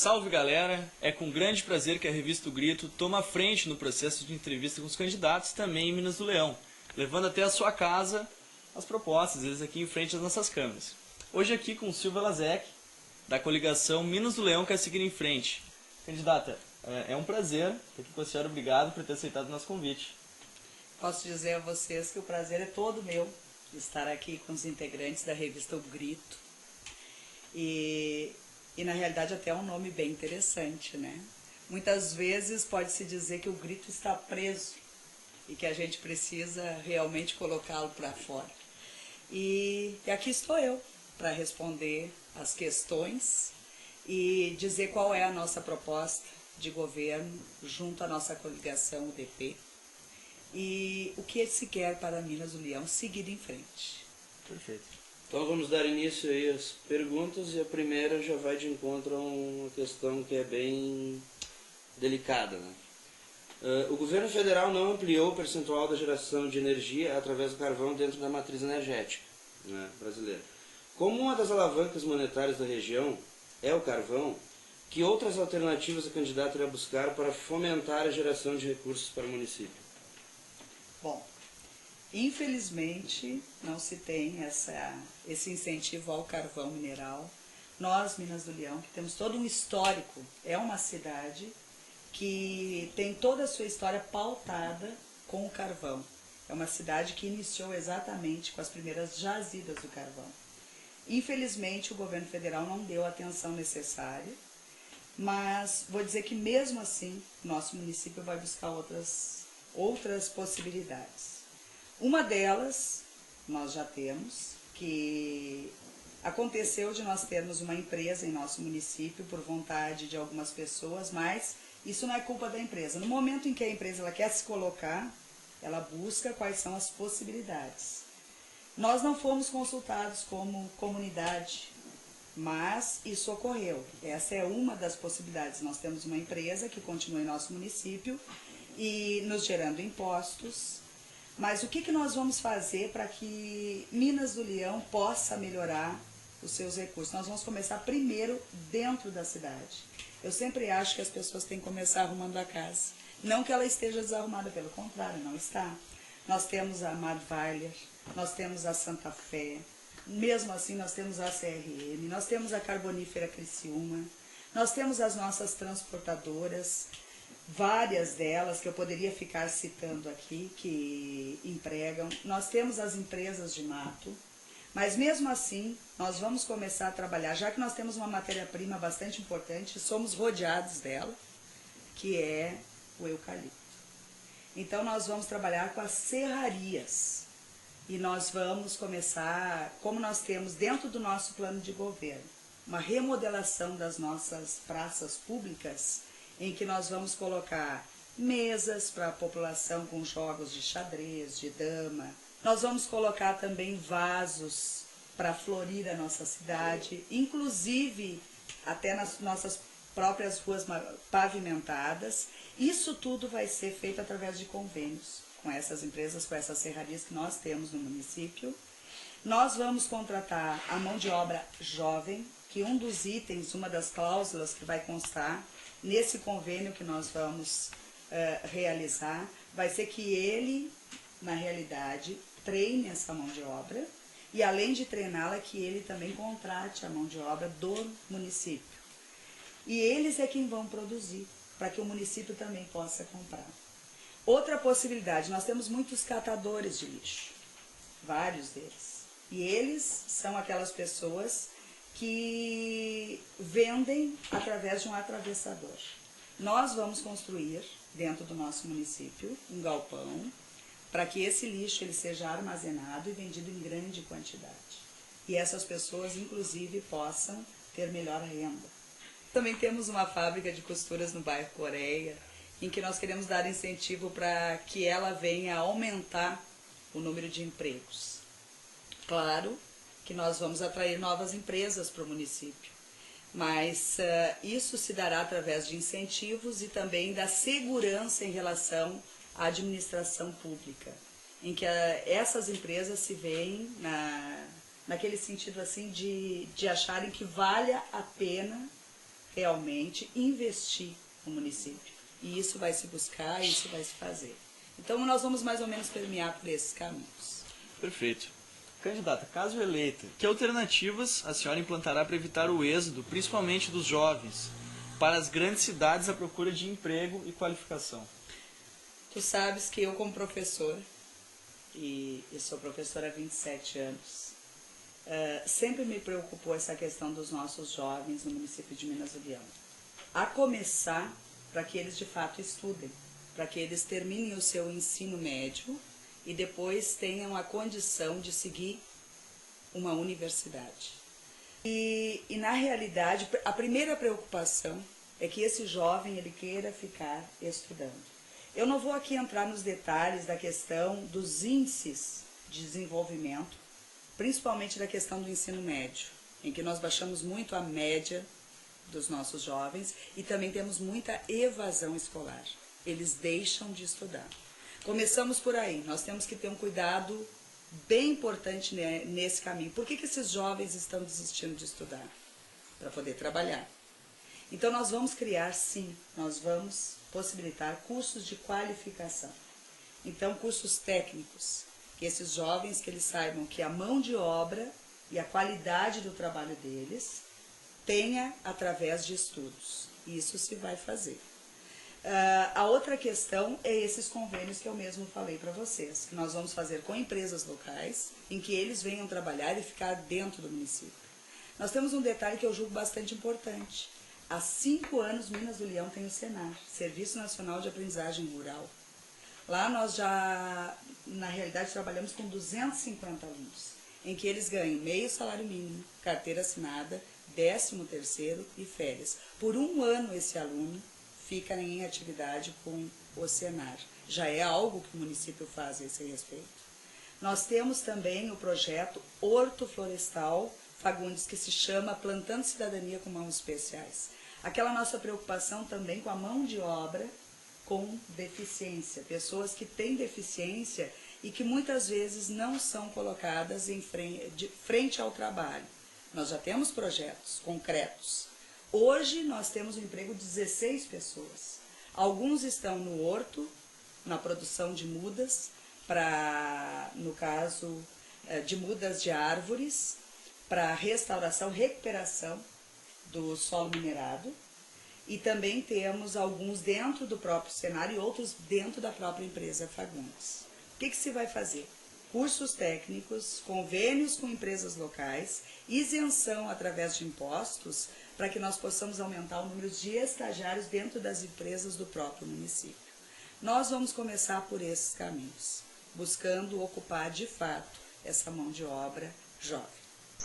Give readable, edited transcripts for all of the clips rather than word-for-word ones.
Salve galera, é com grande prazer que a revista O Grito toma a frente no processo de entrevista com os candidatos também em Minas do Leão, levando até a sua casa as propostas, eles aqui em frente às nossas câmeras. Hoje aqui com o Silvia Lazek, da coligação Minas do Leão quer seguir em frente. Candidata, é um prazer estar aqui com a senhora, obrigado por ter aceitado o nosso convite. Posso dizer a vocês que o prazer é todo meu estar aqui com os integrantes da revista O Grito. E na realidade até é um nome bem interessante, né? Muitas vezes pode-se dizer que o grito está preso e que a gente precisa realmente colocá-lo para fora. E aqui estou eu para responder as questões e dizer qual é a nossa proposta de governo junto à nossa coligação UDP e o que se quer para Minas do Leão seguir em frente. Perfeito. Então vamos dar início aí às perguntas e a primeira já vai de encontro a uma questão que é bem delicada, né? O governo federal não ampliou o percentual da geração de energia através do carvão dentro da matriz energética, né, brasileira. Como uma das alavancas monetárias da região é o carvão, que outras alternativas a candidato irá buscar para fomentar a geração de recursos para o município? Bom, infelizmente não se tem esse incentivo ao carvão mineral. Nós, Minas do Leão, que temos todo um histórico, é uma cidade que tem toda a sua história pautada com o carvão. É uma cidade que iniciou exatamente com as primeiras jazidas do carvão. Infelizmente o governo federal não deu a atenção necessária, mas vou dizer que mesmo assim nosso município vai buscar outras possibilidades. Uma delas nós já temos, que aconteceu de nós termos uma empresa em nosso município por vontade de algumas pessoas, mas isso não é culpa da empresa. No momento em que a empresa ela quer se colocar, ela busca quais são as possibilidades. Nós não fomos consultados como comunidade, mas isso ocorreu. Essa é uma das possibilidades. Nós temos uma empresa que continua em nosso município e nos gerando impostos. Mas o que nós vamos fazer para que Minas do Leão possa melhorar os seus recursos? Nós vamos começar primeiro dentro da cidade. Eu sempre acho que as pessoas têm que começar arrumando a casa. Não que ela esteja desarrumada, pelo contrário, não está. Nós temos a Madweiler, nós temos a Santa Fé, mesmo assim nós temos a CRM, nós temos a Carbonífera Criciúma, nós temos as nossas transportadoras, várias delas que eu poderia ficar citando aqui, que empregam. Nós temos as empresas de mato, mas mesmo assim nós vamos começar a trabalhar, já que nós temos uma matéria-prima bastante importante, somos rodeados dela, que é o eucalipto. Então nós vamos trabalhar com as serrarias e nós vamos começar, como nós temos dentro do nosso plano de governo, uma remodelação das nossas praças públicas, em que nós vamos colocar mesas para a população com jogos de xadrez, de dama. Nós vamos colocar também vasos para florir a nossa cidade, inclusive até nas nossas próprias ruas pavimentadas. Isso tudo vai ser feito através de convênios com essas empresas, com essas serrarias que nós temos no município. Nós vamos contratar a mão de obra jovem, que um dos itens, uma das cláusulas que vai constar nesse convênio que nós vamos realizar, vai ser que ele, na realidade, treine essa mão de obra e, além de treiná-la, que ele também contrate a mão de obra do município. E eles é quem vão produzir, para que o município também possa comprar. Outra possibilidade, nós temos muitos catadores de lixo, vários deles. E eles são aquelas pessoas que vendem através de um atravessador. Nós vamos construir, dentro do nosso município, um galpão, para que esse lixo ele seja armazenado e vendido em grande quantidade. E essas pessoas, inclusive, possam ter melhor renda. Também temos uma fábrica de costuras no bairro Coreia, em que nós queremos dar incentivo para que ela venha aumentar o número de empregos. Claro que nós vamos atrair novas empresas para o município, mas isso se dará através de incentivos e também da segurança em relação à administração pública, em que essas empresas se veem naquele sentido assim de acharem que vale a pena realmente investir no município. E isso vai se buscar, isso vai se fazer. Então nós vamos mais ou menos permear por esses caminhos. Perfeito. Candidata, caso eleita, que alternativas a senhora implantará para evitar o êxodo, principalmente dos jovens, para as grandes cidades à procura de emprego e qualificação? Tu sabes que eu, como professora, e eu sou professora há 27 anos, sempre me preocupou essa questão dos nossos jovens no município de Minas do Leão. A começar para que eles de fato estudem, para que eles terminem o seu ensino médio e depois tenham a condição de seguir uma universidade. E na realidade, a primeira preocupação é que esse jovem ele queira ficar estudando. Eu não vou aqui entrar nos detalhes da questão dos índices de desenvolvimento, principalmente da questão do ensino médio, em que nós baixamos muito a média dos nossos jovens e também temos muita evasão escolar. Eles deixam de estudar. Começamos por aí, nós temos que ter um cuidado bem importante nesse caminho. Por que esses jovens estão desistindo de estudar? Para poder trabalhar. Então nós vamos criar, sim, nós vamos possibilitar cursos de qualificação. Então cursos técnicos, que esses jovens que eles saibam que a mão de obra e a qualidade do trabalho deles tenha através de estudos. Isso se vai fazer. A outra questão é esses convênios que eu mesmo falei para vocês, que nós vamos fazer com empresas locais, em que eles venham trabalhar e ficar dentro do município. Nós temos um detalhe que eu julgo bastante importante. Há 5 anos, Minas do Leão tem o SENAR, Serviço Nacional de Aprendizagem Rural. Lá nós já, na realidade, trabalhamos com 250 alunos, em que eles ganham meio salário mínimo, carteira assinada, 13º e férias. Por 1 ano esse aluno fica em atividade com o SENAR. Já é algo que o município faz a esse respeito. Nós temos também o projeto Hortoflorestal Fagundes, que se chama Plantando Cidadania com Mãos Especiais. Aquela nossa preocupação também com a mão de obra com deficiência, pessoas que têm deficiência e que muitas vezes não são colocadas frente ao trabalho. Nós já temos projetos concretos. Hoje nós temos um emprego de 16 pessoas. Alguns estão no horto, na produção de mudas, no caso de mudas de árvores, para restauração, recuperação do solo minerado. E também temos alguns dentro do próprio cenário e outros dentro da própria empresa Fagundes. O que se vai fazer? Cursos técnicos, convênios com empresas locais, isenção através de impostos, para que nós possamos aumentar o número de estagiários dentro das empresas do próprio município. Nós vamos começar por esses caminhos, buscando ocupar de fato essa mão de obra jovem.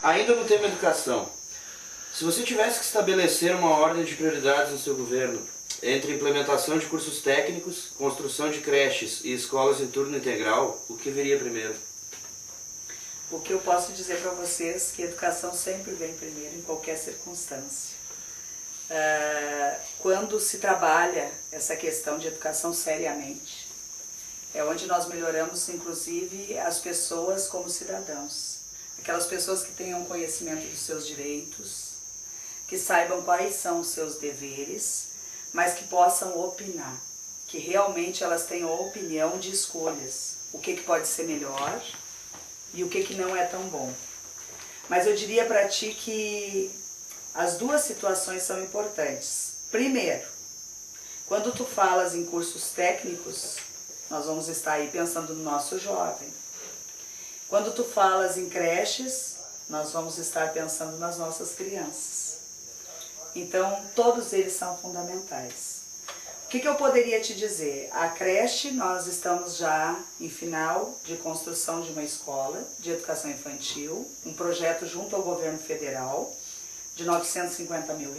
Ainda no tema educação, se você tivesse que estabelecer uma ordem de prioridades no seu governo entre implementação de cursos técnicos, construção de creches e escolas em turno integral, o que viria primeiro? O que eu posso dizer para vocês é que a educação sempre vem primeiro em qualquer circunstância. Quando se trabalha essa questão de educação seriamente, é onde nós melhoramos inclusive as pessoas como cidadãos. Aquelas pessoas que tenham conhecimento dos seus direitos, que saibam quais são os seus deveres, mas que possam opinar, que realmente elas tenham a opinião de escolhas, o que pode ser melhor e o que não é tão bom. Mas eu diria para ti que as duas situações são importantes. Primeiro, quando tu falas em cursos técnicos, nós vamos estar aí pensando no nosso jovem. Quando tu falas em creches, nós vamos estar pensando nas nossas crianças. Então, todos eles são fundamentais. O que eu poderia te dizer? A creche, nós estamos já em final de construção de uma escola de educação infantil, um projeto junto ao governo federal de R$950 mil,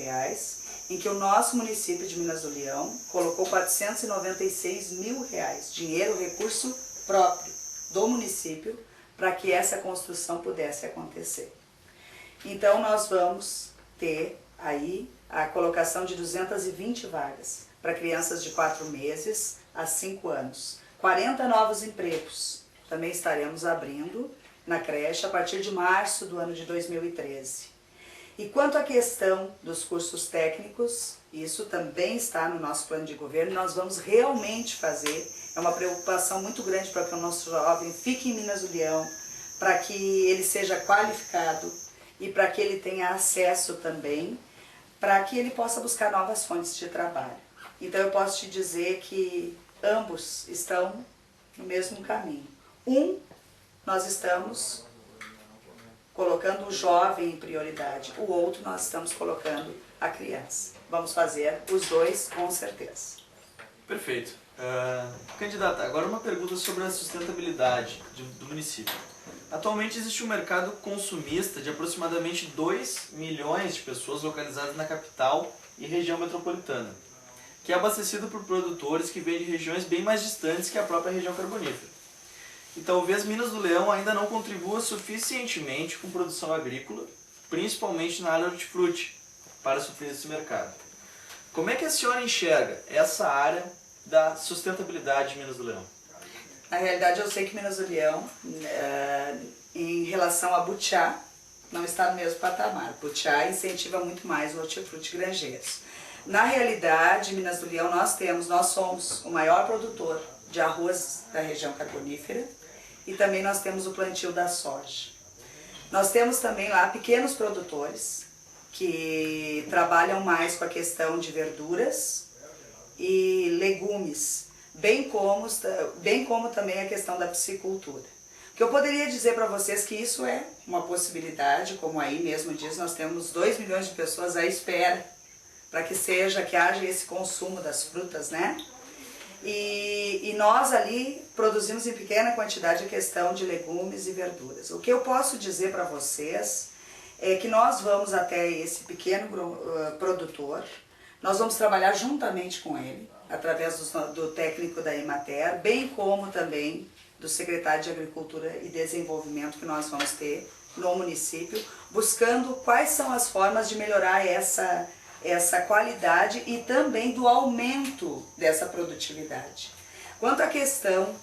em que o nosso município de Minas do Leão colocou R$496 mil, dinheiro, recurso próprio do município, para que essa construção pudesse acontecer. Então, nós vamos ter aí a colocação de 220 vagas para crianças de 4 meses a 5 anos. 40 novos empregos também estaremos abrindo na creche a partir de março do ano de 2013. E quanto à questão dos cursos técnicos, isso também está no nosso plano de governo, nós vamos realmente fazer. É uma preocupação muito grande para que o nosso jovem fique em Minas do Leão, para que ele seja qualificado e para que ele tenha acesso também, para que ele possa buscar novas fontes de trabalho. Então eu posso te dizer que ambos estão no mesmo caminho. Nós estamos colocando o jovem em prioridade, o outro nós estamos colocando a criança. Vamos fazer os dois com certeza. Perfeito. Candidata, agora uma pergunta sobre a sustentabilidade do município. Atualmente existe um mercado consumista de aproximadamente 2 milhões de pessoas localizadas na capital e região metropolitana, que é abastecido por produtores que vêm de regiões bem mais distantes que a própria região carbonífera. E talvez Minas do Leão ainda não contribua suficientemente com produção agrícola, principalmente na área hortifruti, para suprir esse mercado. Como é que a senhora enxerga essa área da sustentabilidade de Minas do Leão? Na realidade, eu sei que Minas do Leão, em relação a butiá, não está no mesmo patamar. Butiá incentiva muito mais o hortifruti grangeiros. Na realidade, Minas do Leão, nós somos o maior produtor de arroz da região carbonífera e também nós temos o plantio da soja. Nós temos também lá pequenos produtores que trabalham mais com a questão de verduras e legumes, bem como também a questão da piscicultura. O que eu poderia dizer para vocês que isso é uma possibilidade, como aí mesmo diz, nós temos 2 milhões de pessoas à espera para que haja esse consumo das frutas, né? E nós ali produzimos em pequena quantidade a questão de legumes e verduras. O que eu posso dizer para vocês é que nós vamos até esse pequeno produtor, nós vamos trabalhar juntamente com ele, através do técnico da Emater, bem como também do secretário de Agricultura e Desenvolvimento que nós vamos ter no município, buscando quais são as formas de melhorar essa qualidade e também do aumento dessa produtividade. Quanto à questão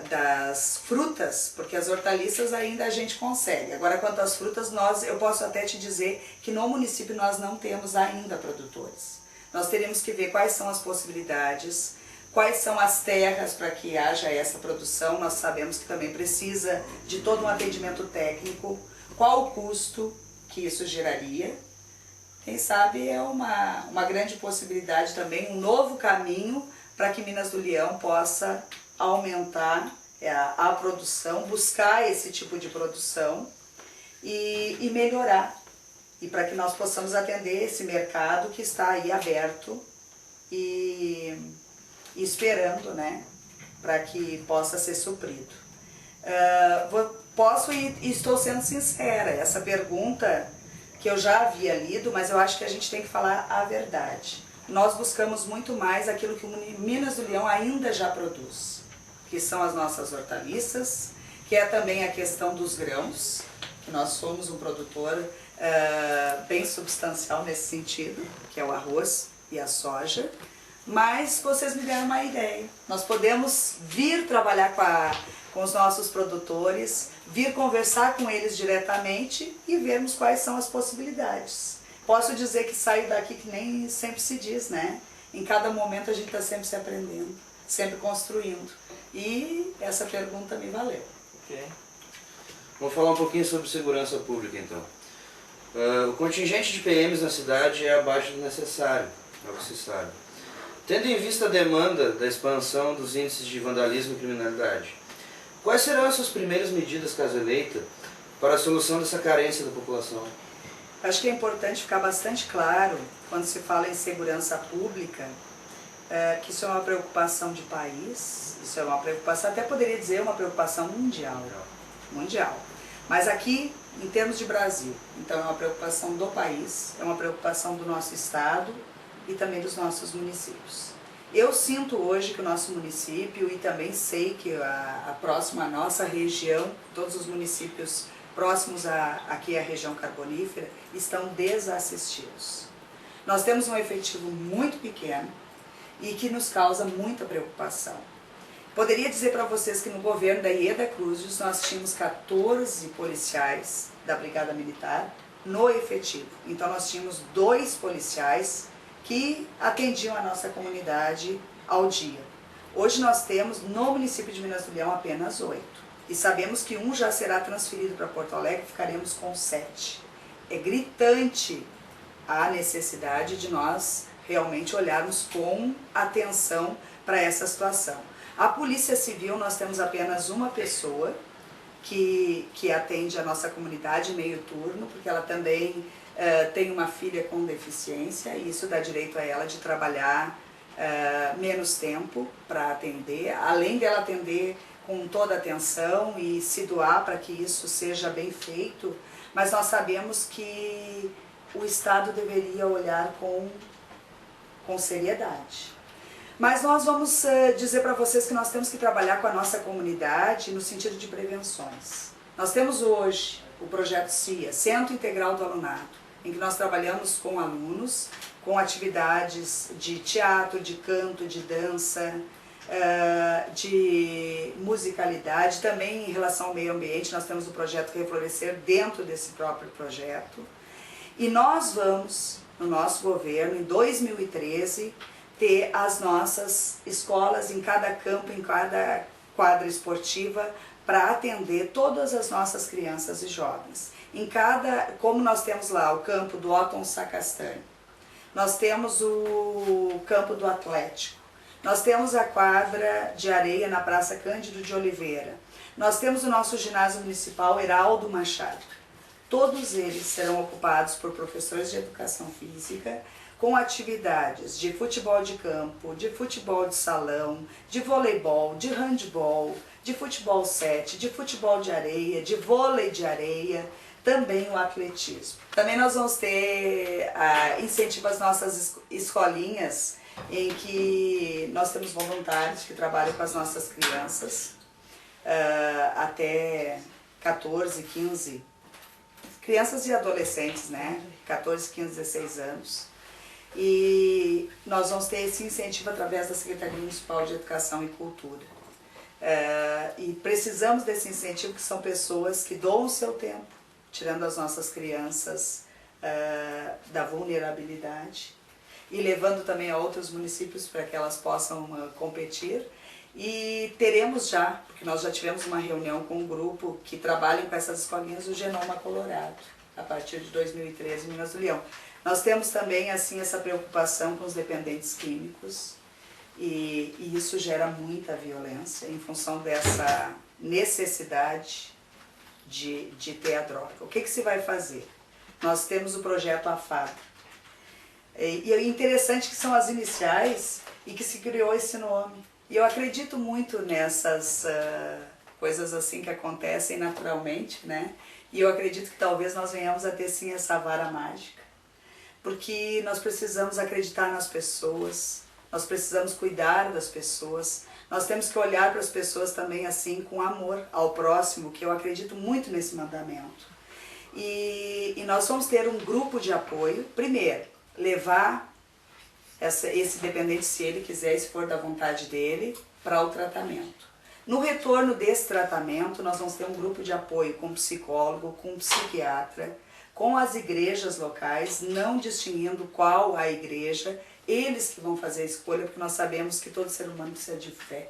das frutas, porque as hortaliças ainda a gente consegue. Agora, quanto às frutas, eu posso até te dizer que no município nós não temos ainda produtores. Nós teríamos que ver quais são as possibilidades, quais são as terras para que haja essa produção. Nós sabemos que também precisa de todo um atendimento técnico, qual o custo que isso geraria. Quem sabe é uma grande possibilidade também, um novo caminho para que Minas do Leão possa aumentar a produção, buscar esse tipo de produção e melhorar. E para que nós possamos atender esse mercado que está aí aberto e esperando, né, para que possa ser suprido. Posso e estou sendo sincera, essa pergunta que eu já havia lido, mas eu acho que a gente tem que falar a verdade. Nós buscamos muito mais aquilo que o Minas do Leão ainda já produz, que são as nossas hortaliças, que é também a questão dos grãos, que nós somos um produtor bem substancial nesse sentido, que é o arroz e a soja. Mas vocês me deram uma ideia. Nós podemos vir trabalhar com os nossos produtores, vir conversar com eles diretamente e vermos quais são as possibilidades. Posso dizer que saio daqui que nem sempre se diz, né? Em cada momento a gente está sempre se aprendendo, sempre construindo. E essa pergunta me valeu. Ok. Vamos falar um pouquinho sobre segurança pública, então. O contingente de PMs na cidade é abaixo do necessário, é o que se sabe. Tendo em vista a demanda da expansão dos índices de vandalismo e criminalidade, quais serão as suas primeiras medidas, caso eleita, para a solução dessa carência da população? Acho que é importante ficar bastante claro, quando se fala em segurança pública, que isso é uma preocupação de país, isso é uma preocupação, até poderia dizer uma preocupação mundial. Mas aqui, em termos de Brasil, então é uma preocupação do país, é uma preocupação do nosso estado e também dos nossos municípios. Eu sinto hoje que o nosso município, e também sei que a nossa região, todos os municípios próximos aqui à região carbonífera, estão desassistidos. Nós temos um efetivo muito pequeno e que nos causa muita preocupação. Poderia dizer para vocês que no governo da Ieda Cruzes nós tínhamos 14 policiais da Brigada Militar no efetivo. Então nós tínhamos 2 policiais que atendiam a nossa comunidade ao dia. Hoje nós temos no município de Minas do Leão apenas 8. E sabemos que um já será transferido para Porto Alegre, ficaremos com 7. É gritante a necessidade de nós realmente olharmos com atenção para essa situação. A Polícia Civil, nós temos apenas uma pessoa que atende a nossa comunidade meio turno, porque ela também tem uma filha com deficiência, e isso dá direito a ela de trabalhar menos tempo para atender, além dela atender com toda a atenção e se doar para que isso seja bem feito, mas nós sabemos que o Estado deveria olhar com seriedade. Mas nós vamos dizer para vocês que nós temos que trabalhar com a nossa comunidade no sentido de prevenções. Nós temos hoje o projeto CIA, Centro Integral do Alunado, em que nós trabalhamos com alunos, com atividades de teatro, de canto, de dança, de musicalidade. Também em relação ao meio ambiente, nós temos o projeto Reflorescer dentro desse próprio projeto. E nós vamos, no nosso governo, em 2013, ter as nossas escolas em cada campo, em cada quadra esportiva, para atender todas as nossas crianças e jovens. Como nós temos lá o campo do Otton Sacastanho, nós temos o campo do Atlético, nós temos a quadra de areia na Praça Cândido de Oliveira, nós temos o nosso ginásio municipal Heraldo Machado. Todos eles serão ocupados por professores de educação física, com atividades de futebol de campo, de futebol de salão, de voleibol, de handebol, de futebol 7, de futebol de areia, de vôlei de areia, também o atletismo. Também nós vamos ter incentivo às nossas escolinhas, em que nós temos voluntários que trabalham com as nossas crianças, até 14, 15, crianças e adolescentes, né? 14, 15, 16 anos. E nós vamos ter esse incentivo através da Secretaria Municipal de Educação e Cultura. E precisamos desse incentivo, que são pessoas que doam o seu tempo, tirando as nossas crianças da vulnerabilidade e levando também a outros municípios para que elas possam competir. E teremos já, porque nós já tivemos uma reunião com um grupo que trabalha com essas escolinhas, o Genoma Colorado, a partir de 2013 em Minas do Leão. Nós temos também assim essa preocupação com os dependentes químicos e isso gera muita violência em função dessa necessidade de ter a droga. O que se vai fazer? Nós temos o projeto AFAD. E é interessante que são as iniciais e que se criou esse nome. E eu acredito muito nessas coisas assim que acontecem naturalmente, né? E eu acredito que talvez nós venhamos a ter sim essa vara mágica. Porque nós precisamos acreditar nas pessoas, nós precisamos cuidar das pessoas, nós temos que olhar para as pessoas também assim com amor ao próximo, que eu acredito muito nesse mandamento. E nós vamos ter um grupo de apoio, primeiro, levar esse dependente, se ele quiser, se for da vontade dele, para o tratamento. No retorno desse tratamento, nós vamos ter um grupo de apoio com psicólogo, com psiquiatra, com as igrejas locais, não distinguindo qual a igreja, eles que vão fazer a escolha, porque nós sabemos que todo ser humano precisa de fé,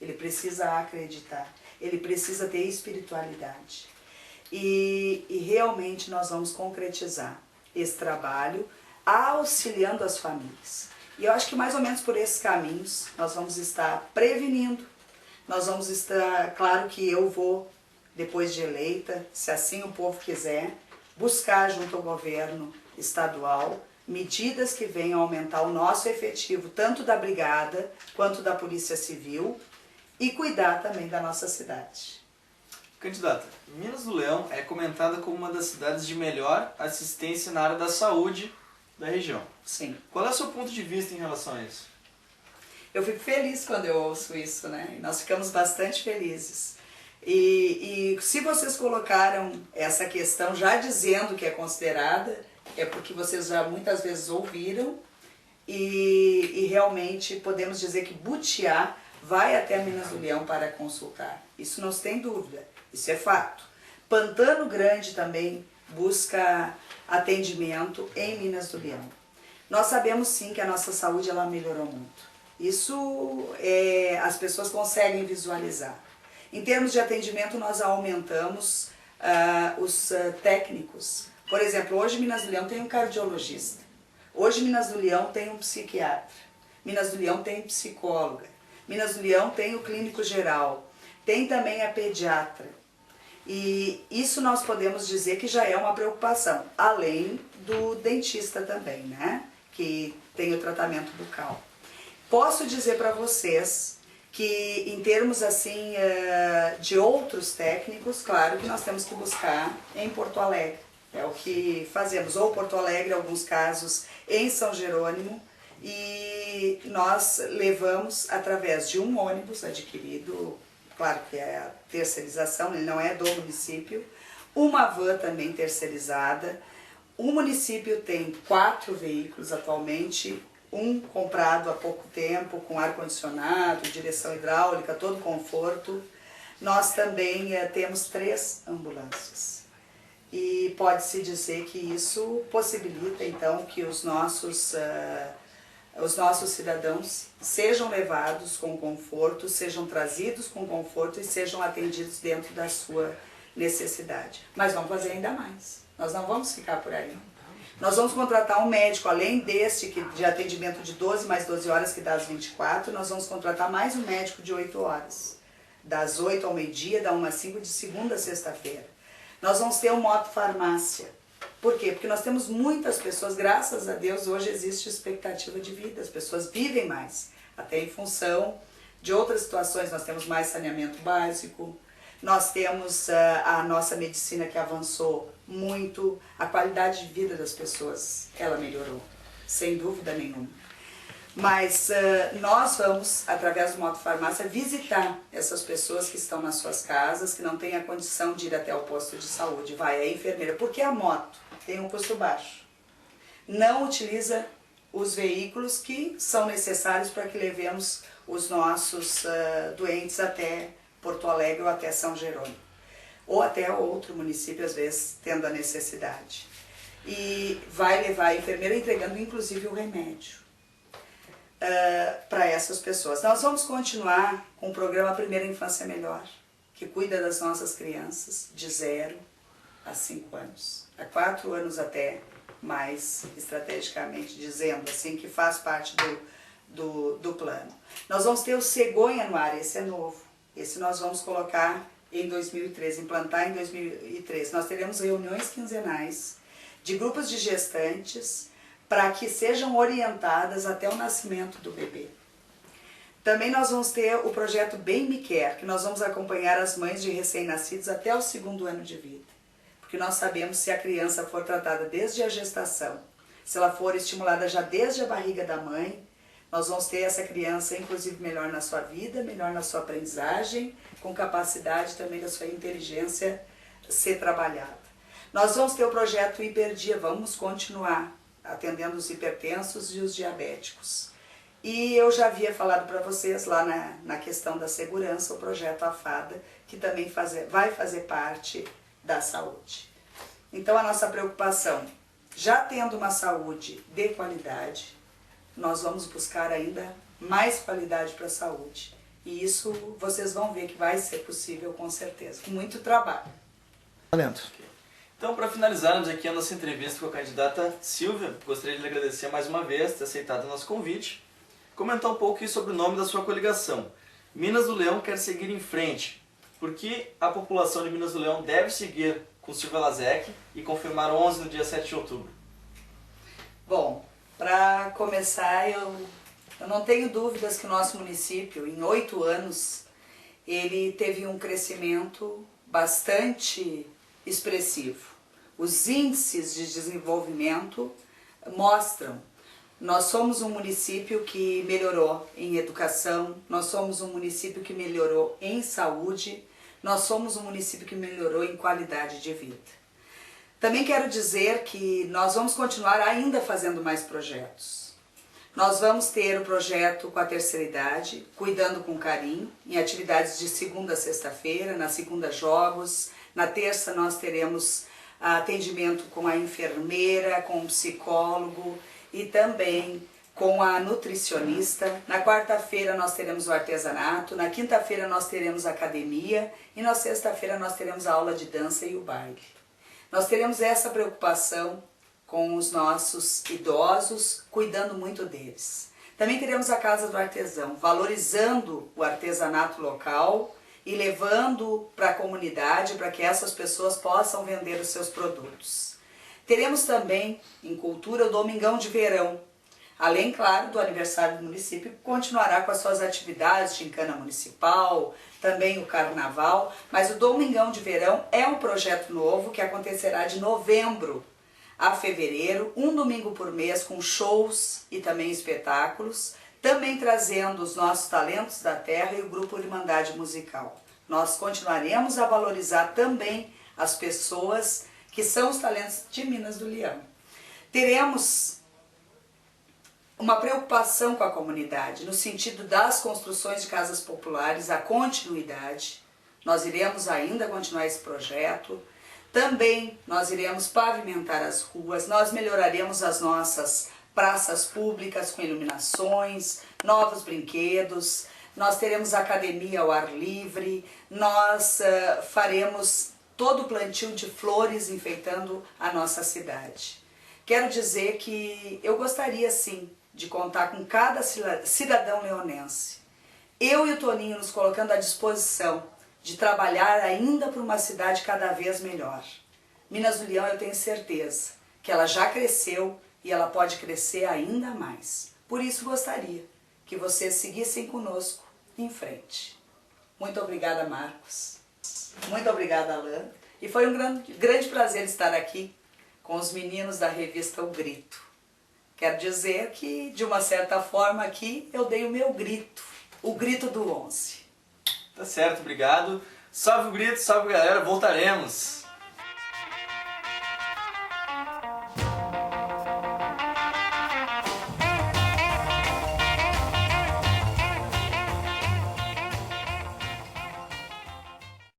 ele precisa acreditar, ele precisa ter espiritualidade. E realmente nós vamos concretizar esse trabalho, auxiliando as famílias. E eu acho que mais ou menos por esses caminhos nós vamos estar prevenindo, nós vamos estar, claro que eu vou, depois de eleita, se assim o povo quiser, buscar junto ao governo estadual medidas que venham aumentar o nosso efetivo, tanto da brigada quanto da Polícia Civil, e cuidar também da nossa cidade. Candidata, Minas do Leão é comentada como uma das cidades de melhor assistência na área da saúde da região. Sim. Qual é o seu ponto de vista em relação a isso? Eu fico feliz quando eu ouço isso, né? Nós ficamos bastante felizes. E se vocês colocaram essa questão já dizendo que é considerada, é porque vocês já muitas vezes ouviram e realmente podemos dizer que Butiá vai até Minas do Leão para consultar. Isso não se tem dúvida, isso é fato. Pantano Grande também busca atendimento em Minas do Leão. Nós sabemos sim que a nossa saúde ela melhorou muito. Isso as pessoas conseguem visualizar. Em termos de atendimento, nós aumentamos os técnicos. Por exemplo, hoje Minas do Leão tem um cardiologista. Hoje Minas do Leão tem um psiquiatra. Minas do Leão tem psicóloga. Minas do Leão tem o clínico geral. Tem também a pediatra. E isso nós podemos dizer que já é uma preocupação, além do dentista também, né? Que tem o tratamento bucal. Posso dizer para vocês que em termos assim de outros técnicos, claro que nós temos que buscar em Porto Alegre. É o que fazemos, ou Porto Alegre, em alguns casos, em São Jerônimo, e nós levamos através de um ônibus adquirido, claro que é a terceirização, ele não é do município, uma van também terceirizada. O município tem 4 veículos atualmente, um comprado há pouco tempo, com ar-condicionado, direção hidráulica, todo conforto. Nós também temos 3 ambulâncias. E pode-se dizer que isso possibilita, então, que os nossos cidadãos sejam levados com conforto, sejam trazidos com conforto e sejam atendidos dentro da sua necessidade. Mas vamos fazer ainda mais. Nós não vamos ficar por aí. Nós vamos contratar um médico, além deste de atendimento de 12 mais 12 horas, que dá as 24, nós vamos contratar mais um médico de 8 horas. Das 8 ao meio-dia, da 1 às 5, de segunda a sexta-feira. Nós vamos ter uma motofarmácia. Por quê? Porque nós temos muitas pessoas, graças a Deus, hoje existe expectativa de vida, as pessoas vivem mais, até em função de outras situações. Nós temos mais saneamento básico, nós temos a nossa medicina que avançou muito, a qualidade de vida das pessoas, ela melhorou, sem dúvida nenhuma. Mas nós vamos, através do motofarmácia, visitar essas pessoas que estão nas suas casas, que não têm a condição de ir até o posto de saúde. Vai a enfermeira, porque a moto tem um custo baixo. Não utiliza os veículos que são necessários para que levemos os nossos doentes até Porto Alegre ou até São Jerônimo. Ou até outro município, às vezes, tendo a necessidade. E vai levar a enfermeira entregando, inclusive, o remédio. Para essas pessoas. Nós vamos continuar com o programa Primeira Infância Melhor, que cuida das nossas crianças de 0 a 5 anos, há 4 anos até, mais estrategicamente dizendo assim, que faz parte do plano. Nós vamos ter o Cegonha no ar, esse é novo, esse nós vamos colocar em 2013, implantar em 2013. Nós teremos reuniões quinzenais de grupos de gestantes, para que sejam orientadas até o nascimento do bebê. Também nós vamos ter o projeto Bem Me Quer, que nós vamos acompanhar as mães de recém-nascidos até o 2º ano de vida. Porque nós sabemos se a criança for tratada desde a gestação, se ela for estimulada já desde a barriga da mãe, nós vamos ter essa criança, inclusive, melhor na sua vida, melhor na sua aprendizagem, com capacidade também da sua inteligência ser trabalhada. Nós vamos ter o projeto Hiperdia, vamos continuar atendendo os hipertensos e os diabéticos. E eu já havia falado para vocês lá na questão da segurança, o projeto AFADA, que também vai fazer parte da saúde. Então a nossa preocupação, já tendo uma saúde de qualidade, nós vamos buscar ainda mais qualidade para a saúde. E isso vocês vão ver que vai ser possível com certeza, com muito trabalho. Valendo. Então, para finalizarmos aqui a nossa entrevista com a candidata Silvia, gostaria de lhe agradecer mais uma vez por ter aceitado o nosso convite, comentar um pouco sobre o nome da sua coligação. Minas do Leão quer seguir em frente. Por que a população de Minas do Leão deve seguir com Silvia Lasek e confirmar 11 no dia 7 de outubro? Bom, para começar, eu não tenho dúvidas que o nosso município, em 8 anos, ele teve um crescimento bastante expressivo. Os índices de desenvolvimento mostram. Nós somos um município que melhorou em educação, nós somos um município que melhorou em saúde, nós somos um município que melhorou em qualidade de vida. Também quero dizer que nós vamos continuar ainda fazendo mais projetos. Nós vamos ter o projeto com a terceira idade, cuidando com carinho, em atividades de segunda a sexta-feira, na segunda jogos, na terça nós teremos atendimento com a enfermeira, com o psicólogo e também com a nutricionista. Na quarta-feira nós teremos o artesanato, na quinta-feira nós teremos a academia e na sexta-feira nós teremos a aula de dança e o baile. Nós teremos essa preocupação com os nossos idosos, cuidando muito deles. Também teremos a Casa do Artesão, valorizando o artesanato local e levando para a comunidade para que essas pessoas possam vender os seus produtos. Teremos também em cultura o Domingão de Verão, além, claro, do aniversário do município, que continuará com as suas atividades de gincana municipal, também o carnaval, mas o Domingão de Verão é um projeto novo que acontecerá de novembro a fevereiro, um domingo por mês com shows e também espetáculos, também trazendo os nossos talentos da terra e o grupo Irmandade Musical. Nós continuaremos a valorizar também as pessoas que são os talentos de Minas do Leão. Teremos uma preocupação com a comunidade, no sentido das construções de casas populares, a continuidade. Nós iremos ainda continuar esse projeto. Também nós iremos pavimentar as ruas, nós melhoraremos as nossas praças públicas com iluminações, novos brinquedos, nós teremos academia ao ar livre, nós faremos todo o plantio de flores enfeitando a nossa cidade. Quero dizer que eu gostaria sim de contar com cada cidadão leonense. Eu e o Toninho nos colocando à disposição de trabalhar ainda por uma cidade cada vez melhor. Minas do Leão, eu tenho certeza que ela já cresceu e ela pode crescer ainda mais. Por isso gostaria que vocês seguissem conosco em frente. Muito obrigada, Marcos. Muito obrigada, Alain. E foi um grande prazer estar aqui com os meninos da revista O Grito. Quero dizer que, de uma certa forma, aqui eu dei o meu grito, o grito do 11. Tá certo, obrigado. Salve o grito, salve galera, voltaremos.